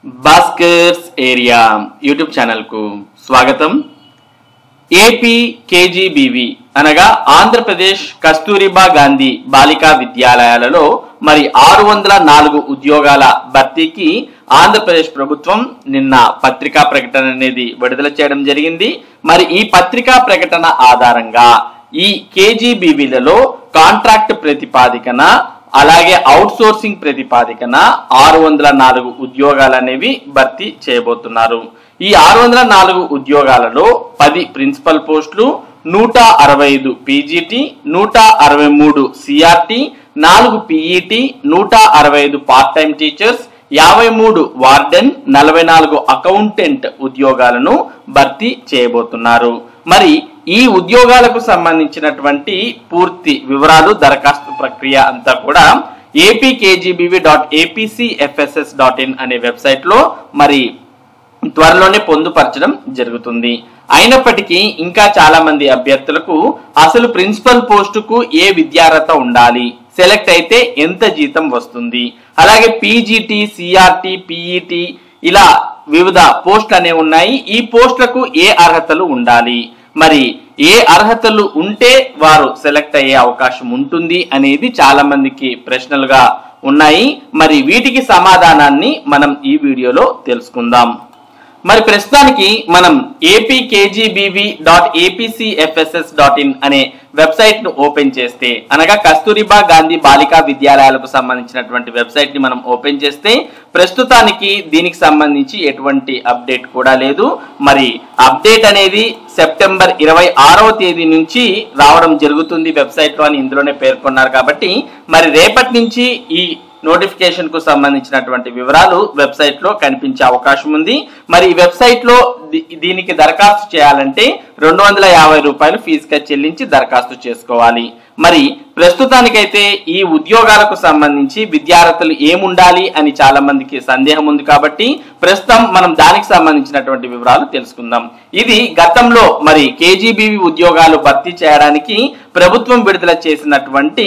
Bhaskar's area YouTube channel కు స్వాగతం. AP KGBV అనగా ఆంధ్రప్రదేశ్ కస్తూరిబా గాంధీ బాలికా విద్యాలయాలలో మరి 604 ఉద్యోగాల భర్తీకి ఆంధ్రప్రదేశ్ ప్రభుత్వం నిన్న పత్రికా ప్రకటన అనేది విడుదల చేయడం జరిగింది. మరి ఈ పత్రికా ప్రకటన ఆధారంగా ఈ కేజీబీవీలలో కాంట్రాక్ట్ ప్రతిపాదికన అలాగే అవుట్ సోర్సింగ్ ప్రతిపాదికన 604 ఉద్యోగాలు అనేవి భర్తీ చేయబోతున్నారు. ఈ 604 ఉద్యోగాలలో 10 ప్రిన్సిపల్ పోస్టులు, 165 PGT, 163 CRT, 4 PET, 165 part time teachers, 53 warden, 44 accountant ఉద్యోగాలను భర్తీ చేయబోతున్నారు. మరి ఈ ఉద్యోగాలకు సంబంధించినటువంటి పూర్తి వివరాలు, దరఖాస్తు ప్రక్రియ అంతా కూడా apkgbv.apcfss.in అనే వెబ్సైట్ లో మరి త్వరలోనే పొందుపరచడం జరుగుతుంది. అయినప్పటికీ ఇంకా చాలా మంది అభ్యర్థులకు అసలు ప్రిన్సిపల్ పోస్టుకు ఏ విద్యార్హత ఉండాలి, సెలెక్ట్ అయితే ఎంత జీతం వస్తుంది, అలాగే పీజీటీ, సిఆర్టీ, పీఈటీ ఇలా వివిధ పోస్టులు అనేవి ఉన్నాయి. ఈ పోస్టులకు ఏ అర్హతలు ఉండాలి, మరి ఏ అర్హతలు ఉంటే వారు సెలెక్ట్ అయ్యే అవకాశం ఉంటుంది అనేది చాలా మందికి ప్రశ్నలుగా ఉన్నాయి. మరి వీటికి సమాధానాన్ని మనం ఈ వీడియోలో తెలుసుకుందాం. మరి ప్రస్తుతానికి మనం apkgbv.apcfss.in అనే వెబ్సైట్ ను ఓపెన్ చేస్తే, అనగా కస్తూరిబా గాంధీ బాలికా విద్యాలయాలకు సంబంధించినటువంటి వెబ్సైట్ ని మనం ఓపెన్ చేస్తే ప్రస్తుతానికి దీనికి సంబంధించి ఎటువంటి అప్డేట్ కూడా లేదు. మరి అప్డేట్ అనేది సెప్టెంబర్ 26వ తేదీ నుంచి రావడం జరుగుతుంది వెబ్సైట్ లో అని ఇందులోనే పేర్కొన్నారు. కాబట్టి మరి రేపటి నుంచి ఈ నోటిఫికేషన్ కు సంబంధించినటువంటి వివరాలు వెబ్సైట్ లో కనిపించే అవకాశం ఉంది. మరి ఈ వెబ్సైట్ లో దీనికి దరఖాస్తు చేయాలంటే 250 రూపాయలు ఫీజుగా చెల్లించి దరఖాస్తు చేసుకోవాలి. మరి ప్రస్తుతానికైతే ఈ ఉద్యోగాలకు సంబంధించి విద్యార్థులు ఏముండాలి అని చాలా మందికి సందేహం ఉంది. కాబట్టి ప్రస్తుతం మనం దానికి సంబంధించినటువంటి వివరాలు తెలుసుకుందాం. ఇది గతంలో మరి కేజీబీవీ ఉద్యోగాలు భర్తీ చేయడానికి ప్రభుత్వం విడుదల చేసినటువంటి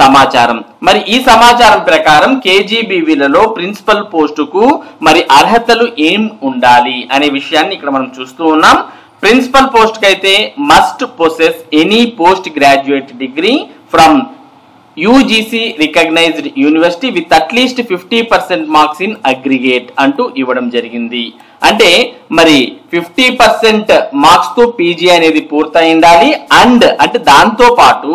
సమాచారం. మరి ఈ సమాచారం ప్రకారం కేజీబీవీలలో ప్రిన్సిపల్ పోస్టుకు మరి అర్హతలు ఏం ఉండాలి అనే విషయాన్ని ఇక్కడ మనం చూస్తూ ఉన్నాం. ప్రిన్సిపల్ పోస్ట్ కి అయితే must possess any post graduate degree from UGC recognised university with at least 50% marks in aggregate అంటూ ఇవ్వడం జరిగింది. అంటే మరి 50% మార్క్స్ తో పీజీ అనేది పూర్తయి ఉండాలి. అండ్ అంటే దాంతో పాటు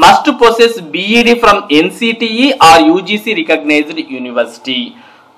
must possess BEd from NCTE or UGC recognised university.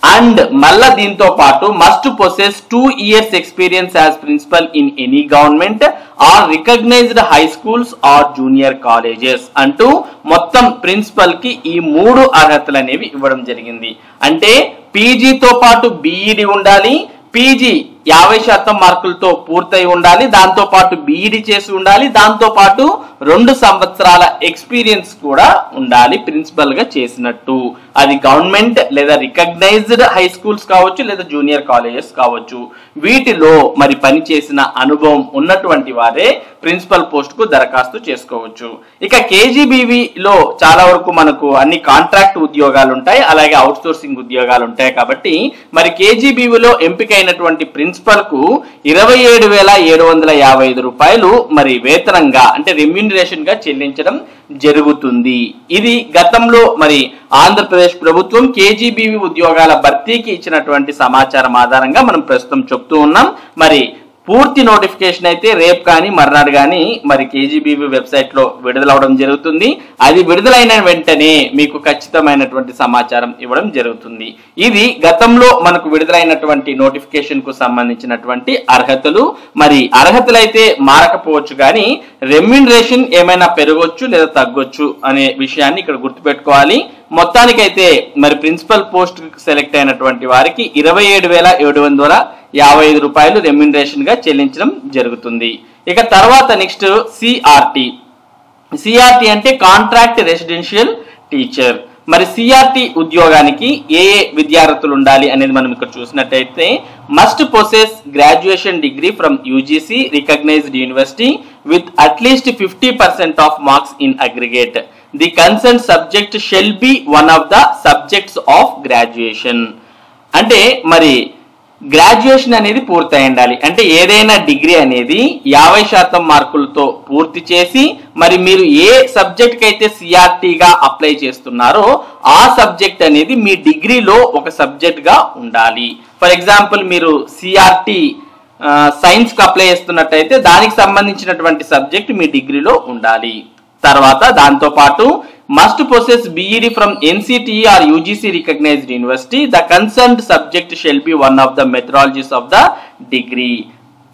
And మళ్ళా దీంతో పాటు must possess 2 years experience as principal in any government or recognised high schools or junior colleges అంటూ మొత్తం ప్రిన్సిపల్ కి ఈ 3 అర్హతలు అనేవి ఇవ్వడం జరిగింది. అంటే పీజీతో పాటు బీఈడి ఉండాలి, పీజీ 50% మార్కులతో పూర్తయి ఉండాలి, దాంతో పాటు బీఈడి చేసి ఉండాలి, దాంతో పాటు 2 సంవత్సరాల ఎక్స్పీరియన్స్ కూడా ఉండాలి ప్రిన్సిపల్ గా చేసినట్టు. అది గవర్నమెంట్ లేదా రికగ్నైజ్డ్ హై స్కూల్స్ కావచ్చు లేదా జూనియర్ కాలేజెస్ కావచ్చు. వీటిలో మరి పని చేసిన అనుభవం ఉన్నటువంటి వారే ప్రిన్సిపల్ పోస్ట్ కు దరఖాస్తు చేసుకోవచ్చు. ఇక కేజీబీవీలో చాలా వరకు మనకు అన్ని కాంట్రాక్ట్ ఉద్యోగాలు ఉంటాయి, అలాగే అవుట్ సోర్సింగ్ ఉద్యోగాలు ఉంటాయి. కాబట్టి మరి కేజీబీవీలో ఎంపికైనటువంటి ప్రిన్సిపల్ కు 27,755 రూపాయలు మరి వేతనంగా అంటే రెమ్యూనరేషన్ గా చెల్లించడం జరుగుతుంది. ఇది గతంలో మరి ఆంధ్రప్రదేశ్ ప్రభుత్వం కేజీబీవీ ఉద్యోగాల భర్తీకి ఇచ్చినటువంటి సమాచారం ఆధారంగా మనం ప్రస్తుతం చెప్తూ ఉన్నాం. మరి పూర్తి నోటిఫికేషన్ అయితే రేపు కానీ మర్నాడు కానీ మరి కేజీబీవీ వెబ్సైట్ లో విడుదలవడం జరుగుతుంది. అది విడుదలైన వెంటనే మీకు ఖచ్చితమైనటువంటి సమాచారం ఇవ్వడం జరుగుతుంది. ఇది గతంలో మనకు విడుదలైనటువంటి నోటిఫికేషన్ కు సంబంధించినటువంటి అర్హతలు. మరి అర్హతలు అయితే మారకపోవచ్చు కానీ రెమ్యూనరేషన్ ఏమైనా పెరగొచ్చు లేదా తగ్గొచ్చు అనే విషయాన్ని ఇక్కడ గుర్తుపెట్టుకోవాలి. మొత్తానికైతే మరి ప్రిన్సిపల్ పోస్ట్ సెలెక్ట్ అయినటువంటి వారికి 27,755 రూపాయలు రెమ్యూనరేషన్ గా చెల్లించడం జరుగుతుంది. ఇక తర్వాత నెక్స్ట్ సిఆర్టీ. సిఆర్టీ అంటే కాంట్రాక్ట్ రెసిడెన్షియల్ టీచర్. మరి సిఆర్టీ ఉద్యోగానికి ఏ విద్యార్థులు ఉండాలి అనేది మనం ఇక్కడ చూసినట్టయితే must possess graduation degree from UGC recognised university with at least 50% of marks in aggregate. The concern subject shall be one of the subjects of graduation. అంటే మరి గ్రాడ్యుయేషన్ అనేది పూర్తయి ఉండాలి. అంటే ఏదైనా డిగ్రీ అనేది 50% మార్కులతో పూర్తి చేసి మరి మీరు ఏ సబ్జెక్ట్ కి అయితే సిఆర్టీగా అప్లై చేస్తున్నారో ఆ సబ్జెక్ట్ అనేది మీ డిగ్రీలో ఒక సబ్జెక్ట్ గా ఉండాలి. ఫర్ ఎగ్జాంపుల్ మీరు సిఆర్టీ సైన్స్ కి అప్లై చేస్తున్నట్టయితే దానికి సంబంధించినటువంటి సబ్జెక్ట్ మీ డిగ్రీలో ఉండాలి. తర్వాత దాంతో పాటు must possess BEd from NCTE or UGC recognized university. The concerned subject shall be one of the methodologies of the degree.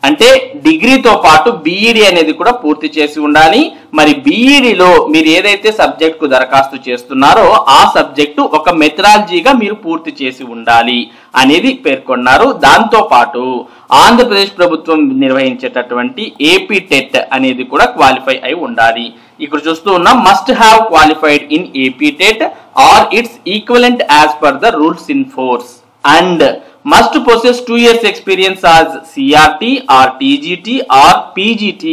అంటే డిగ్రీతో పాటు బీఈడి అనేది కూడా పూర్తి చేసి ఉండాలి. మరి బీఈడిలో మీరు ఏదైతే సబ్జెక్ట్ కు దరఖాస్తు చేస్తున్నారో ఆ సబ్జెక్టు ఒక మెథడాలజీగా మీరు పూర్తి చేసి ఉండాలి అనేది పేర్కొన్నారు. దాంతో పాటు ఆంధ్రప్రదేశ్ ప్రభుత్వం నిర్వహించేటటువంటి ఏపీ టెట్ అనేది కూడా క్వాలిఫై అయి ఉండాలి. ఇక్కడ చూస్తూ ఉన్నాం, must have qualified in AP TET are it's equivalent as per the rules in force and must possess 2 years experience as CRT or TGT or PGT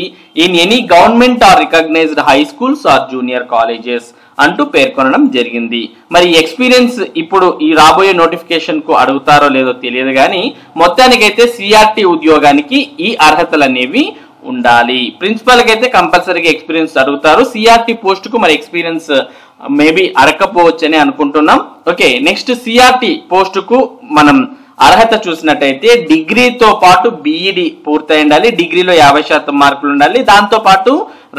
in any government or recognized high schools or junior colleges అంటూ పేర్కొనడం జరిగింది. మరి experience ఇప్పుడు ఈ రాబోయే notification కు అడుగుతారో లేదో తెలియదు కానీ మొత్తానికైతే సిఆర్టీ ఉద్యోగానికి ఈ అర్హతలు అనేవి ఉండాలి. ప్రిన్సిపల్ కి అయితే కంపల్సరీగా ఎక్స్పీరియన్స్ అడుగుతారు. సిఆర్టీ పోస్ట్ కు మరి ఎక్స్పీరియన్స్ మేబీ అడగకపోవచ్చు అని అనుకుంటున్నాం. ఓకే, నెక్స్ట్ సిఆర్టీ పోస్ట్ కు మనం అర్హత చూసినట్టయితే డిగ్రీతో పాటు బీఈడి పూర్తయి ఉండాలి. డిగ్రీలో 50% మార్కులు ఉండాలి. దాంతో పాటు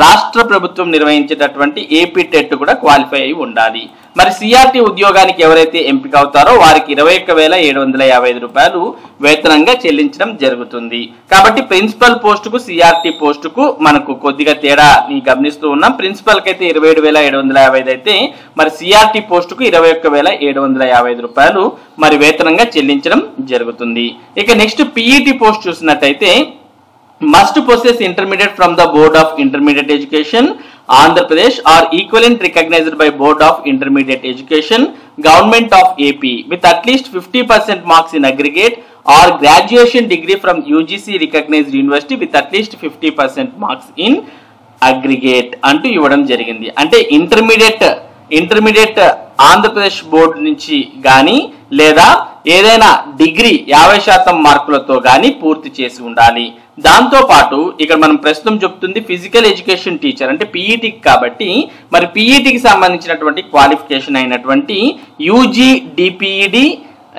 రాష్ట్ర ప్రభుత్వం నిర్వహించేటటువంటి ఏపీ టెట్ కూడా క్వాలిఫై అయి ఉండాలి. మరి సిఆర్టీ ఉద్యోగానికి ఎవరైతే ఎంపిక అవుతారో వారికి 21,755 రూపాయలు వేతనంగా చెల్లించడం జరుగుతుంది. కాబట్టి ప్రిన్సిపల్ పోస్టుకు సిఆర్టీ పోస్టుకు మనకు కొద్దిగా తేడా గమనిస్తూ ఉన్నాం. ప్రిన్సిపల్ కి అయితే 27,755 అయితే మరి సిఆర్టీ పోస్టుకు 21,755 రూపాయలు మరి వేతనంగా చెల్లించడం జరుగుతుంది. ఇక నెక్స్ట్ పీఈటీ పోస్ట్ చూసినట్టయితే must possess intermediate from the Board of Intermediate Education, Andhra Pradesh or equivalent recognized by Board of Intermediate Education, Government of AP with at least 50% marks in aggregate or graduation degree from UGC recognized university with at least 50% marks in aggregate అంటూ ఇవ్వడం జరిగింది. అంటే intermediate Andhra Pradesh board నుంచి కానీ లేదా ఏదైనా degree 50% మార్కులతో కానీ పూర్తి చేసి ఉండాలి. దాంతో పాటు ఇక్కడ మనం ప్రస్తుతం చెప్తుంది ఫిజికల్ ఎడ్యుకేషన్ టీచర్ అంటే పీఈటీకి కాబట్టి మరి పీఈటీకి సంబంధించినటువంటి క్వాలిఫికేషన్ అయినటువంటి యూజీ డిపిఈడి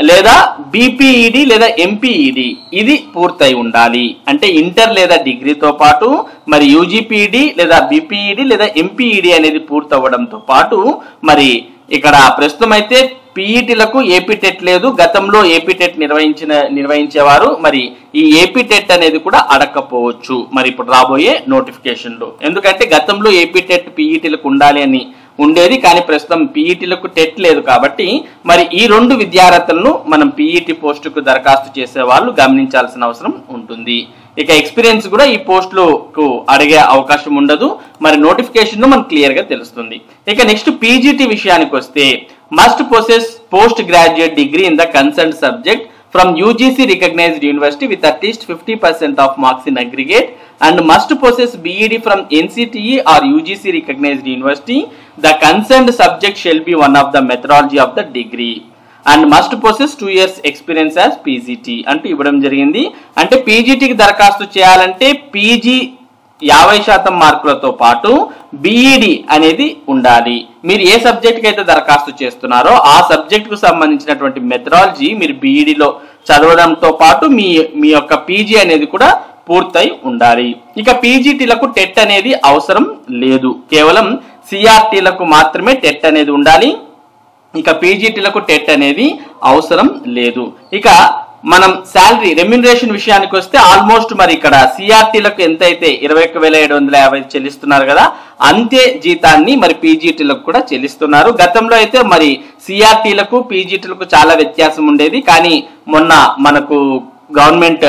లేదా బీపీఈడి లేదా ఎంపీఈడి ఇది పూర్తయి ఉండాలి. అంటే ఇంటర్ లేదా డిగ్రీతో పాటు మరి యూజీపీఈడి లేదా బీపీఈడి లేదా ఎంపీఈడి అనేది పూర్తవ్వడంతో పాటు ఇక్కడ ప్రస్తుతం అయితే పీఈటీలకు ఏపీ టెట్ లేదు. గతంలో ఏపీ టెట్ నిర్వహించేవారు. మరి ఈ ఏపీ టెట్ అనేది కూడా అడగకపోవచ్చు మరి ఇప్పుడు రాబోయే నోటిఫికేషన్ లో. ఎందుకంటే గతంలో ఏపీ టెట్ పీఈటీలకు ఉండాలి అని ఉండేది, కానీ ప్రస్తుతం పీఈటీలకు టెట్ లేదు. కాబట్టి మరి ఈ 2 విద్యార్హతలను మనం పీఈటీ పోస్టుకు దరఖాస్తు చేసే వాళ్ళు గమనించాల్సిన అవసరం ఉంటుంది. ఇక ఎక్స్పీరియన్స్ కూడా ఈ పోస్టులకు అడిగే అవకాశం ఉండదు. మరి నోటిఫికేషన్ మనకు క్లియర్ గా తెలుస్తుంది. ఇక నెక్స్ట్ పీజీటీ విషయానికి వస్తే must possess post graduate degree in the concerned subject from UGC recognized university with at least 50% of marks in aggregate and must possess BEd from NCTE or UGC recognized university. The concerned subject shall be one of the methodology of the degree and must possess 2 years experience as PGT అంటూ ఇవ్వడం జరిగింది. అంటే పీజీటీకి దరఖాస్తు చేయాలంటే PG 50% మార్కులతో పాటు BEd అనేది ఉండాలి. మీరు ఏ సబ్జెక్ట్ కి అయితే దరఖాస్తు చేస్తున్నారో ఆ సబ్జెక్ట్ కు సంబంధించినటువంటి మెథడాలజీ మీరు బీఈడిలో చదవడంతో పాటు మీ యొక్క పీజీ అనేది కూడా పూర్తయి ఉండాలి. ఇక పీజీటీలకు టెట్ అనేది అవసరం లేదు. కేవలం సిఆర్టీలకు మాత్రమే టెట్ అనేది ఉండాలి. ఇక పీజీటీలకు టెట్ అనేది అవసరం లేదు. ఇక మనం శాలరీ రెమ్యునరేషన్ విషయానికి వస్తే ఆల్మోస్ట్ మరి ఇక్కడ సిఆర్టీలకు ఎంతైతే 21,750 చెల్లిస్తున్నారు కదా అంతే జీతాన్ని మరి పీజీటీలకు కూడా చెల్లిస్తున్నారు. గతంలో అయితే మరి సిఆర్టీలకు పీజీటీలకు చాలా వ్యత్యాసం ఉండేది, కానీ మొన్న మనకు గవర్నమెంట్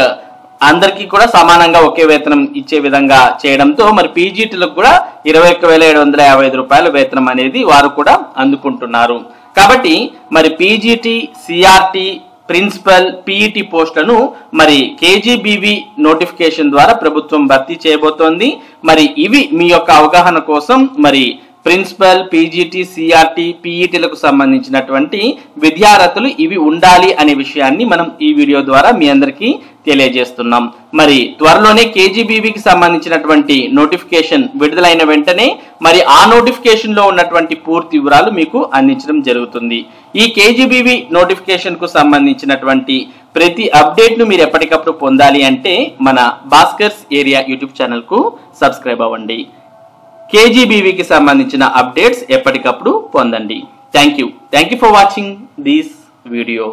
అందరికీ కూడా సమానంగా ఒకే వేతనం ఇచ్చే విధంగా చేయడంతో మరి పీజీటీలకు కూడా 21,755 రూపాయల వేతనం అనేది వారు కూడా అందుకుంటున్నారు. కాబట్టి మరి పీజీటీ, సిఆర్టీ, ప్రిన్సిపల్, పీఈటీ పోస్టులను మరి కేజీబీవీ నోటిఫికేషన్ ద్వారా ప్రభుత్వం భర్తీ చేయబోతోంది. మరి ఇవి మీ యొక్క అవగాహన కోసం మరి ప్రిన్సిపల్, పీజీటీ, సిఆర్టీ, పీఈటీలకు సంబంధించినటువంటి విద్యార్థులు ఇవి ఉండాలి అనే విషయాన్ని మనం ఈ వీడియో ద్వారా మీ అందరికీ తెలియజేస్తున్నాం. మరి త్వరలోనే కేజీబీవీకి సంబంధించినటువంటి నోటిఫికేషన్ విడుదలైన వెంటనే మరి ఆ నోటిఫికేషన్ లో ఉన్నటువంటి పూర్తి వివరాలు మీకు అందించడం జరుగుతుంది. ఈ కేజీబీవీ నోటిఫికేషన్ కు సంబంధించినటువంటి ప్రతి అప్డేట్ ను మీరు ఎప్పటికప్పుడు పొందాలి అంటే మన భాస్కర్స్ ఏరియా యూట్యూబ్ ఛానల్ కు సబ్స్క్రైబ్ అవ్వండి. కేజీబీవీకి సంబంధించిన అప్డేట్స్ ఎప్పటికప్పుడు పొందండి. Thank you for watching this video.